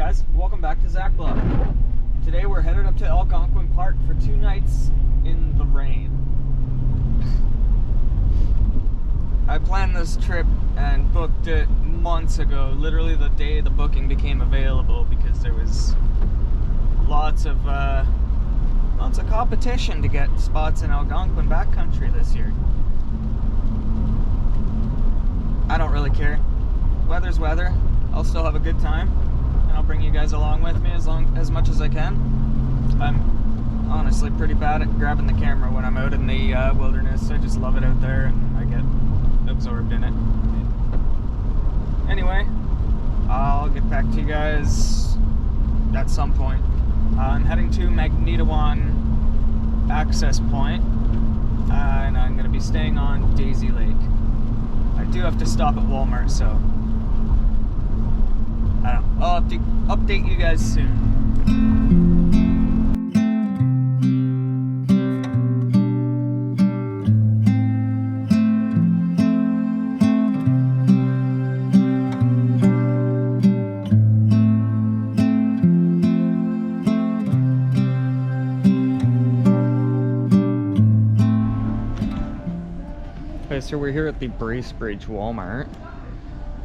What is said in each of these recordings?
guys, welcome back to Zach Blog. Today we're headed up to Algonquin Park for 2 nights in the rain. I planned this trip and booked it months ago, literally the day the booking became available, because there was lots of competition to get spots in Algonquin backcountry this year. I don't really care. Weather's weather. I'll still have a good time, and I'll bring you guys along with me as much as I can. I'm honestly pretty bad at grabbing the camera when I'm out in the wilderness. I just love it out there, and I get absorbed in it. Anyway, I'll get back to you guys at some point. I'm heading to Magnetawan access point, and I'm going to be staying on Daisy Lake. I do have to stop at Walmart, so I don't know. I'll update you guys soon. Okay, so we're here at the Bracebridge Walmart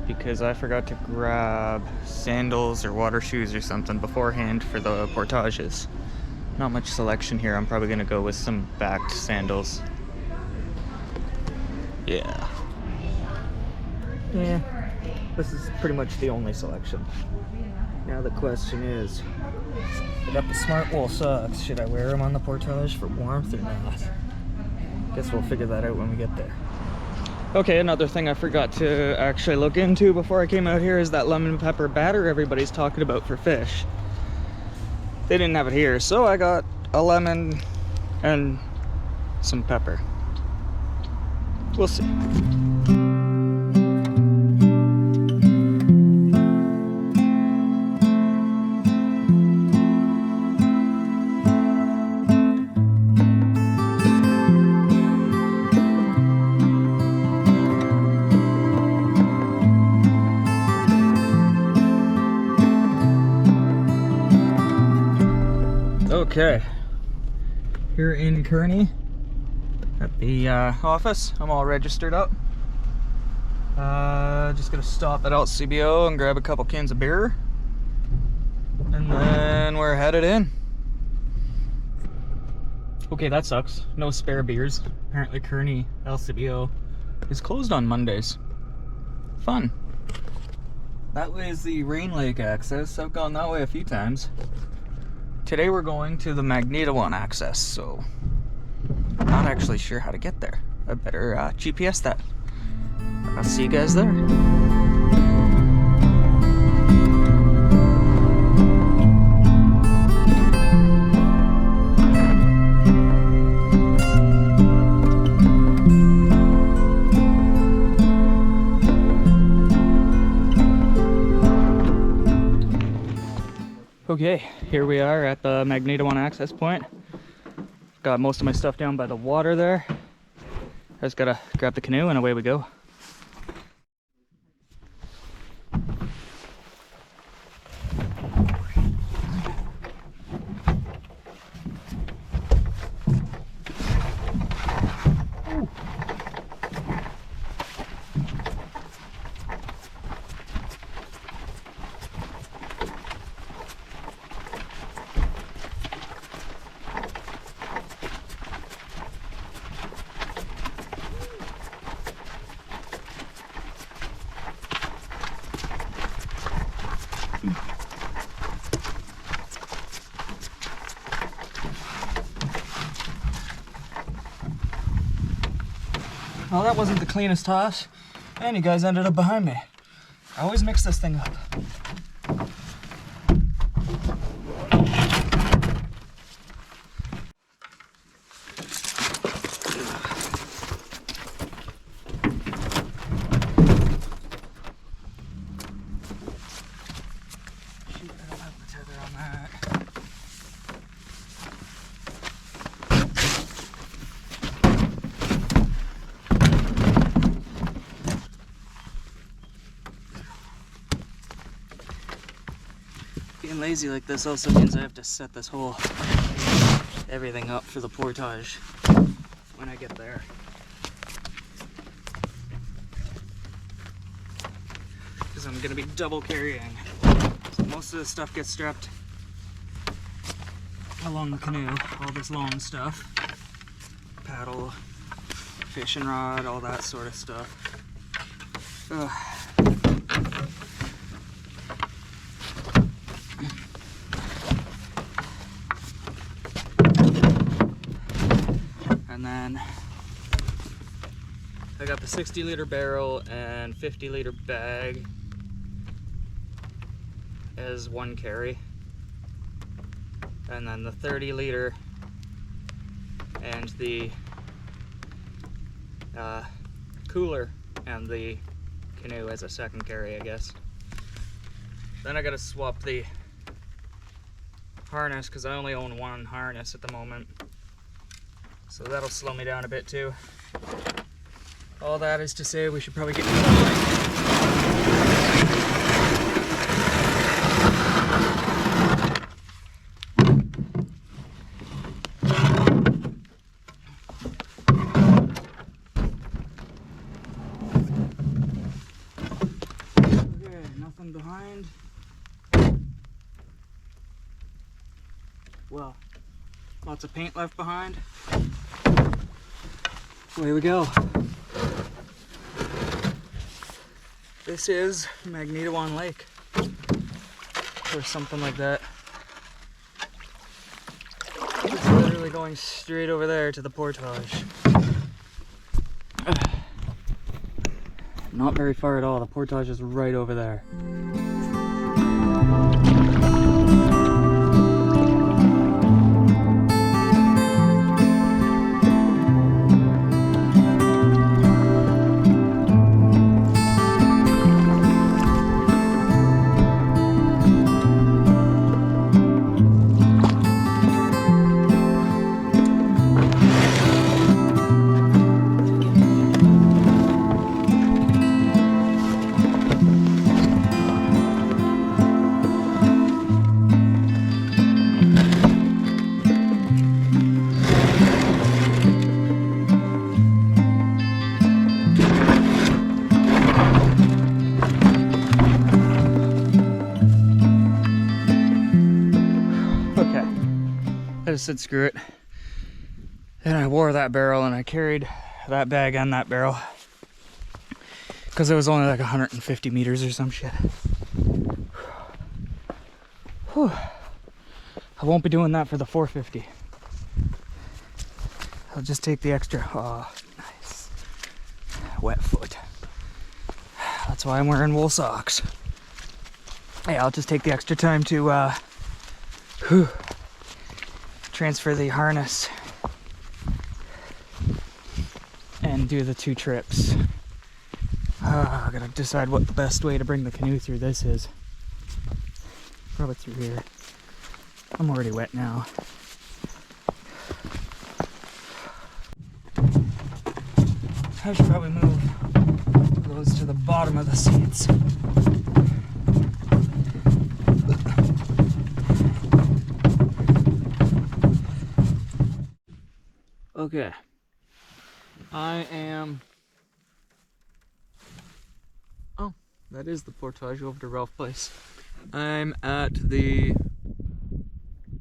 because I forgot to grab sandals or water shoes or something beforehand for the portages. Not much selection here. I'm probably gonna go with some backed sandals. Yeah, this is pretty much the only selection. Now the question is, I got the smart wool socks. Should I wear them on the portage for warmth or not? Guess we'll figure that out when we get there. Okay, another thing I forgot to actually look into before I came out here is that lemon pepper batter everybody's talking about for fish. They didn't have it here, so I got a lemon and some pepper. We'll see. Okay, here in Kearney at the office. I'm all registered up. Just gonna stop at LCBO and grab a couple cans of beer, and then we're headed in. Okay, that sucks. No spare beers. Apparently Kearney LCBO is closed on Mondays. Fun. That way is the Rain Lake access. I've gone that way a few times. Today we're going to the Magnetawan access, so I'm not actually sure how to get there. I better GPS that. I'll see you guys there. Okay, here we are at the Magnetawan access point. Got most of my stuff down by the water there. I just gotta grab the canoe and away we go. Well, that wasn't the cleanest toss, and you guys ended up behind me. I always mix this thing up. Shoot, I don't have the tether on that. Being lazy like this also means I have to set this whole everything up for the portage when I get there. Because I'm going to be double carrying. So most of the stuff gets strapped along the canoe, all this long stuff. Paddle, fishing rod, all that sort of stuff. Ugh. And then I got the 60-liter barrel and 50-liter bag as one carry. And then the 30-liter and the cooler and the canoe as a second carry, I guess. Then I gotta swap the harness because I only own one harness at the moment. So that'll slow me down a bit too. All that is to say we should probably get okay, nothing behind. Well, lots of paint left behind. Away we go. This is Magnetawan Lake, or something like that. It's literally going straight over there to the portage. Not very far at all, the portage is right over there. I just said screw it, and I wore that barrel and I carried that bag and that barrel because it was only like 150 meters or some shit. Whew. I won't be doing that for the 450. I'll just take the extra. Oh, nice. Wet foot. That's why I'm wearing wool socks. Yeah, I'll just take the extra time to transfer the harness and do the 2 trips. I gotta decide what the best way to bring the canoe through this is. Probably through here. I'm already wet now. I should probably move those to the bottom of the seats. Okay, I am, oh, that is the portage over to Ralph Place. I'm at the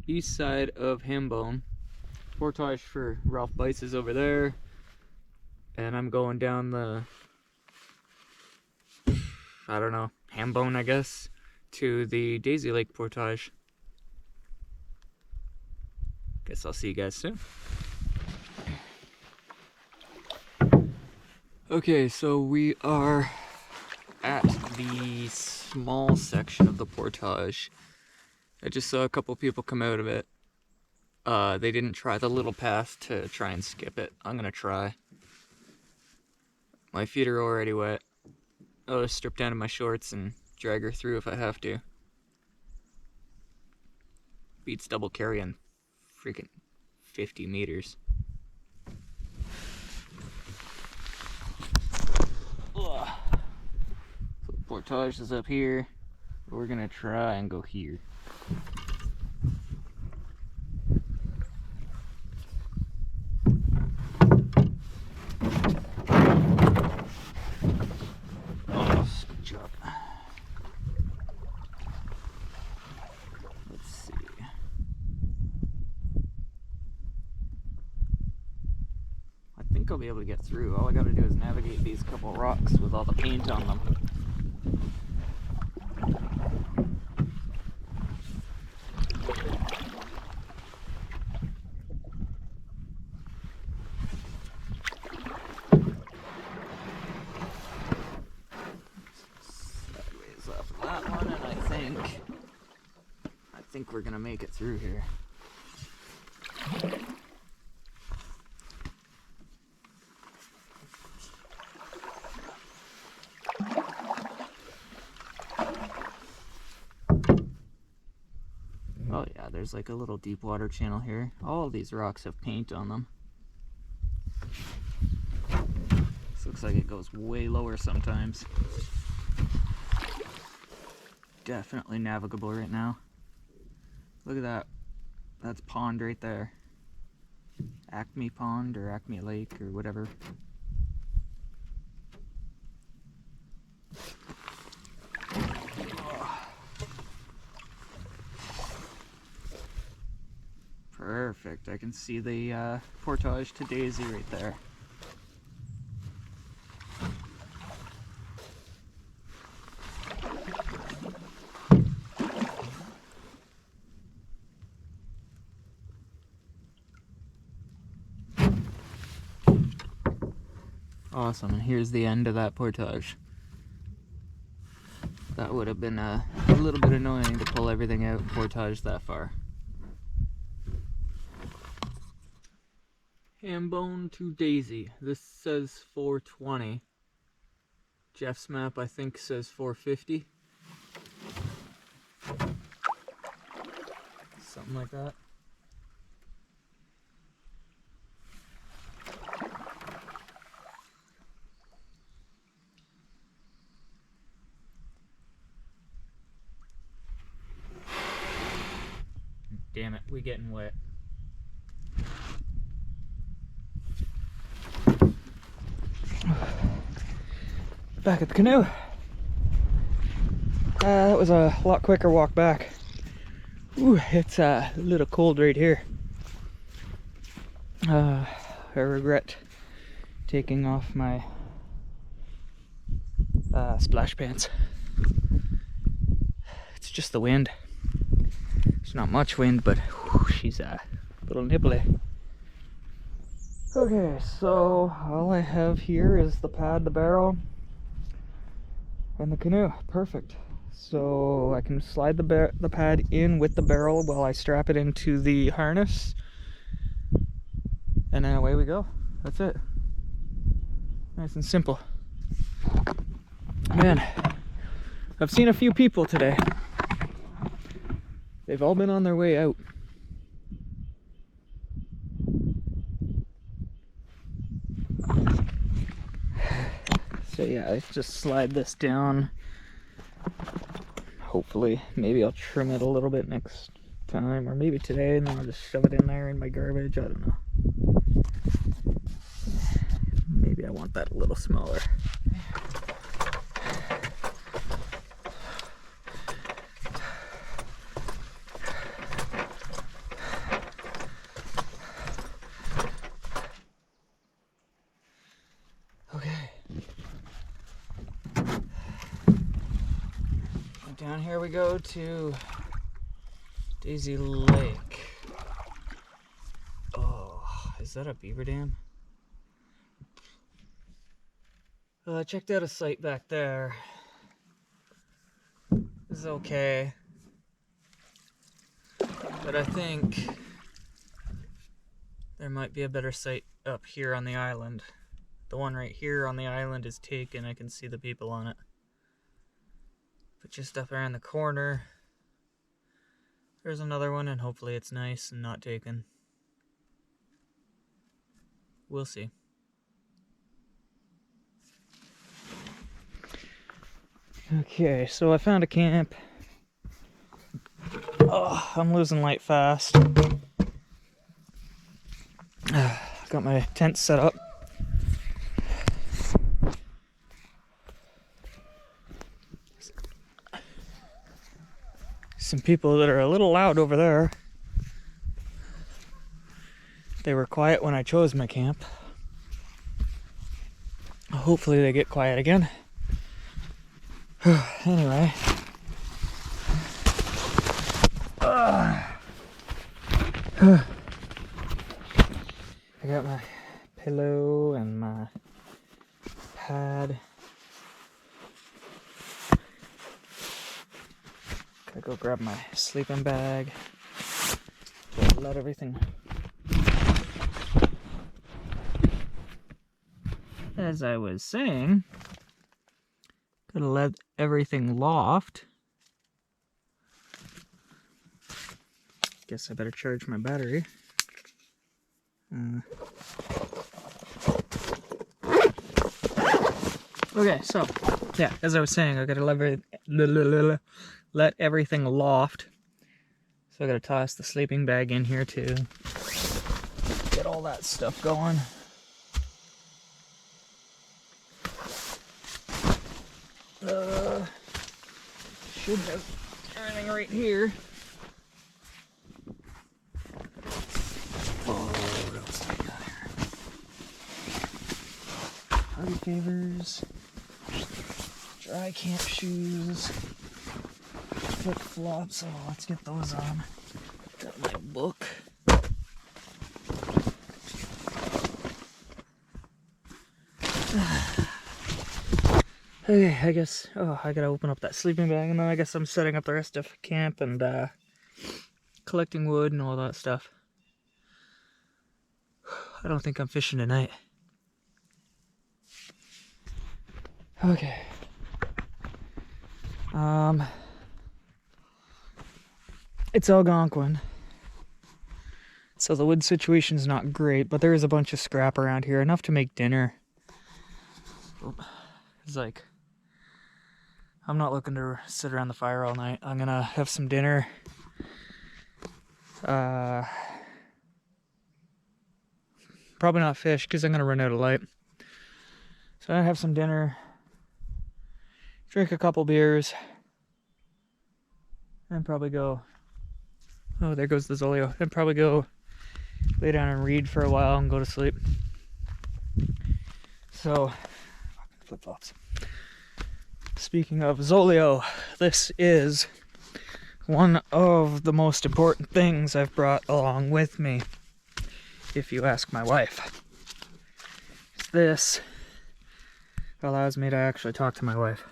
east side of Hambone. Portage for Ralph Place is over there, and I'm going down the, I don't know, Hambone I guess, to the Daisy Lake portage. Guess I'll see you guys soon. Okay, so we are at the small section of the portage. I just saw a couple people come out of it. They didn't try the little path to try and skip it. I'm gonna try. My feet are already wet. I'll just strip down to my shorts and drag her through if I have to. Beats double carrying freaking 50 meters. So the portage is up here. We're gonna try and go here. Oh, good job. Let's see. I think I'll be able to get through. All I gotta do is navigate these couple rocks with all the paint on them. Sideways off that one, and I think we're gonna make it through here. Oh yeah, there's like a little deep water channel here. All of these rocks have paint on them. This looks like it goes way lower sometimes. Definitely navigable right now. Look at that. That's pond right there. Acme Pond or Acme Lake or whatever. Perfect. I can see the portage to Daisy right there. Awesome, and here's the end of that portage. That would have been a little bit annoying to pull everything out and portage that far. Hambone to Daisy. This says 420. Jeff's map, I think, says 450. Something like that. Damn it, we getting wet. Back at the canoe. That was a lot quicker walk back. Ooh, it's a little cold right here. I regret taking off my splash pants. It's just the wind. There's not much wind, but whew, she's a little nibbly. Okay, so all I have here is the pad, the barrel, and the canoe. Perfect. So I can slide the pad in with the barrel while I strap it into the harness, and then away we go. That's it. Nice and simple. Man, I've seen a few people today. They've all been on their way out. So yeah, I just slide this down. Hopefully, maybe I'll trim it a little bit next time, or maybe today, and then I'll just shove it in there in my garbage. I don't know. Maybe I want that a little smaller. Down here we go to Daisy Lake. Oh, is that a beaver dam? I checked out a site back there. This is okay. But I think there might be a better site up here on the island. The one right here on the island is taken. I can see the people on it. But just up around the corner, there's another one, and hopefully it's nice and not taken. We'll see. Okay, so I found a camp Oh, I'm losing light fast. Got my tent set up. Some people that are a little loud over there. They were quiet when I chose my camp. Hopefully they get quiet again. Anyway. I got my pillow and my pad. Gotta go grab my sleeping bag. Gotta let everything. As I was saying, gotta let everything loft. Guess I better charge my battery. Okay, so yeah, as I was saying, I gotta let everything loft. So I gotta toss the sleeping bag in here too. Get all that stuff going. Should have everything right here. Oh, what else do we got here? Party favors, dry camp shoes, flip flops. Oh, let's get those on. Got my book. Okay, I guess, I gotta open up that sleeping bag, and then I guess I'm setting up the rest of camp and collecting wood and all that stuff. I don't think I'm fishing tonight. Okay. It's Algonquin. So the wood situation's not great, but there is a bunch of scrap around here, enough to make dinner. It's like, I'm not looking to sit around the fire all night. I'm gonna have some dinner. Probably not fish, because I'm gonna run out of light. So I have some dinner, drink a couple beers, and probably go, oh, there goes the Zolio, and probably go lay down and read for a while and go to sleep. So, flip-flops. Speaking of Zolio, this is one of the most important things I've brought along with me, if you ask my wife. This allows me to actually talk to my wife.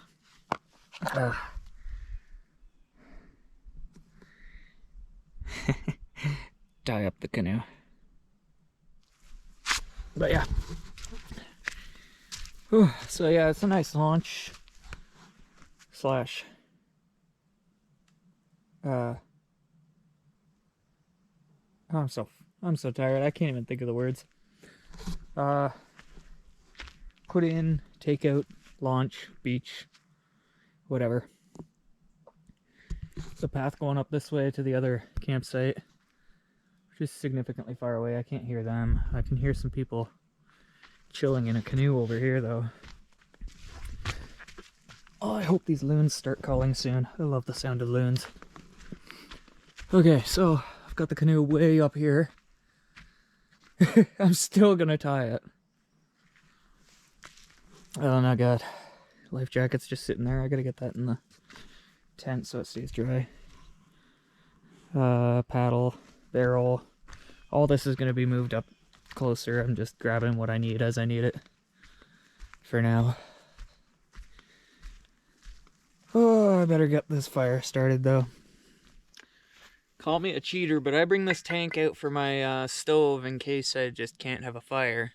Tie up the canoe. But yeah. Whew. So yeah, it's a nice launch. Slash. I'm so tired. I can't even think of the words. Put in, take out, launch, beach, whatever. There's a path going up this way to the other campsite, which is significantly far away. I can't hear them. I can hear some people chilling in a canoe over here, though. Oh, I hope these loons start calling soon. I love the sound of loons. Okay, so I've got the canoe way up here. I'm still gonna tie it. Oh no, God. Life jacket's just sitting there. I gotta get that in the tent so it stays dry. Paddle, barrel. All this is gonna be moved up closer. I'm just grabbing what I need as I need it for now. Oh, I better get this fire started though. Call me a cheater, but I bring this tank out for my stove in case I just can't have a fire.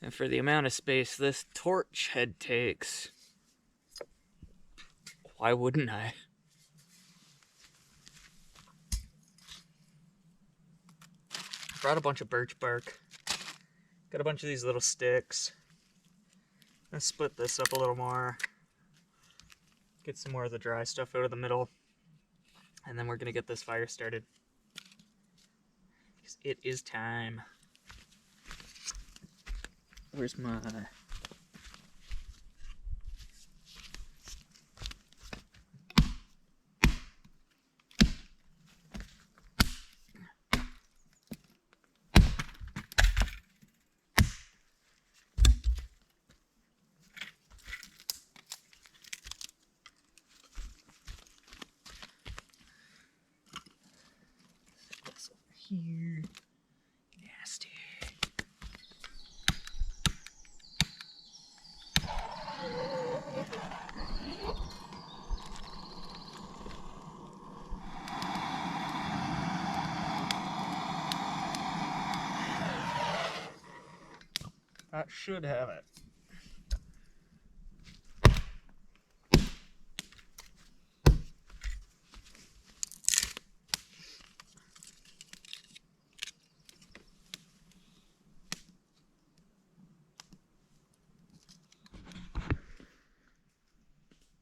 And for the amount of space this torch head takes, why wouldn't I? Brought a bunch of birch bark. Got a bunch of these little sticks. Let's split this up a little more. Get some more of the dry stuff out of the middle. And then we're gonna get this fire started. Because it is time. Where's my... this over here. Nasty. That should have it.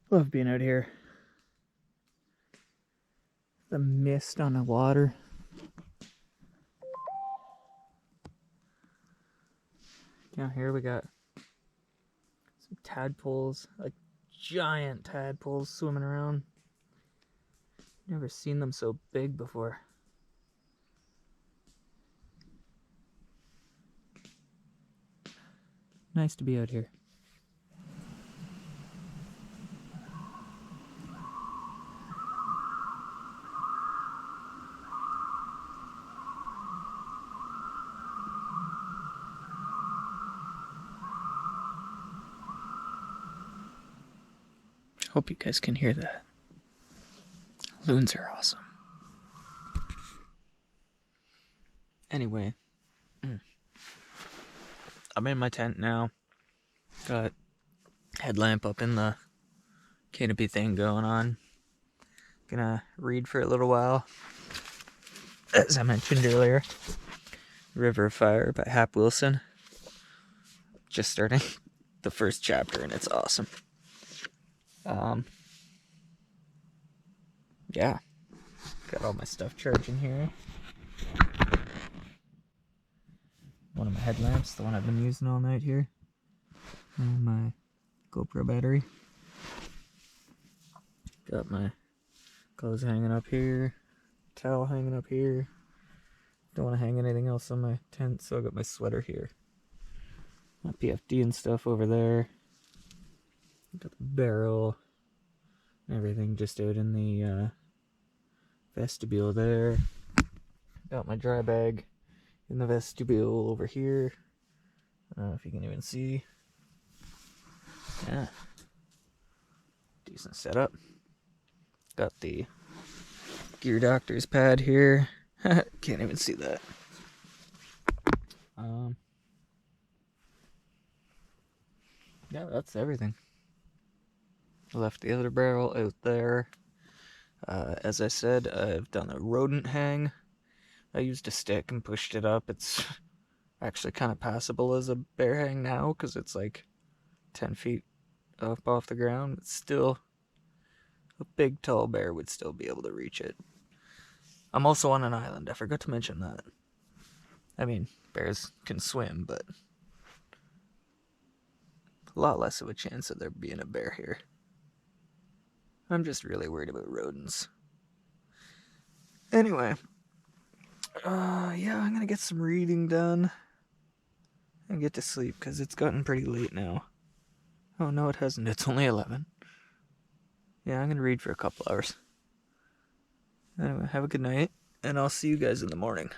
Love being out here. The mist on the water. Down here we got some tadpoles, like giant tadpoles swimming around. Never seen them so big before. Nice to be out here. Hope you guys can hear that. Loons are awesome. Anyway, I'm in my tent now. Got headlamp up in the canopy thing going on. Gonna read for a little while. As I mentioned earlier, River of Fire by Hap Wilson. Just starting the first chapter and it's awesome. Yeah, got all my stuff charging here. One of my headlamps, the one I've been using all night here. And my GoPro battery. Got my clothes hanging up here, towel hanging up here. Don't want to hang anything else on my tent, so I got my sweater here. My PFD and stuff over there. Got the barrel and everything just out in the vestibule there. Got my dry bag in the vestibule over here. I don't know if you can even see. Yeah. Decent setup. Got the Gear Doctor's pad here. Can't even see that. Yeah, that's everything. Left the other barrel out there. As I said, I've done a rodent hang. I used a stick and pushed it up. It's actually kind of passable as a bear hang now because it's like 10 feet up off the ground. It's still, a big tall bear would still be able to reach it. I'm also on an island. I forgot to mention that. I mean, bears can swim, but a lot less of a chance of there being a bear here. I'm just really worried about rodents. Anyway, yeah, I'm gonna get some reading done and get to sleep because it's gotten pretty late now. Oh no, it hasn't. It's only 11. Yeah, I'm gonna read for a couple hours. Anyway, have a good night, and I'll see you guys in the morning.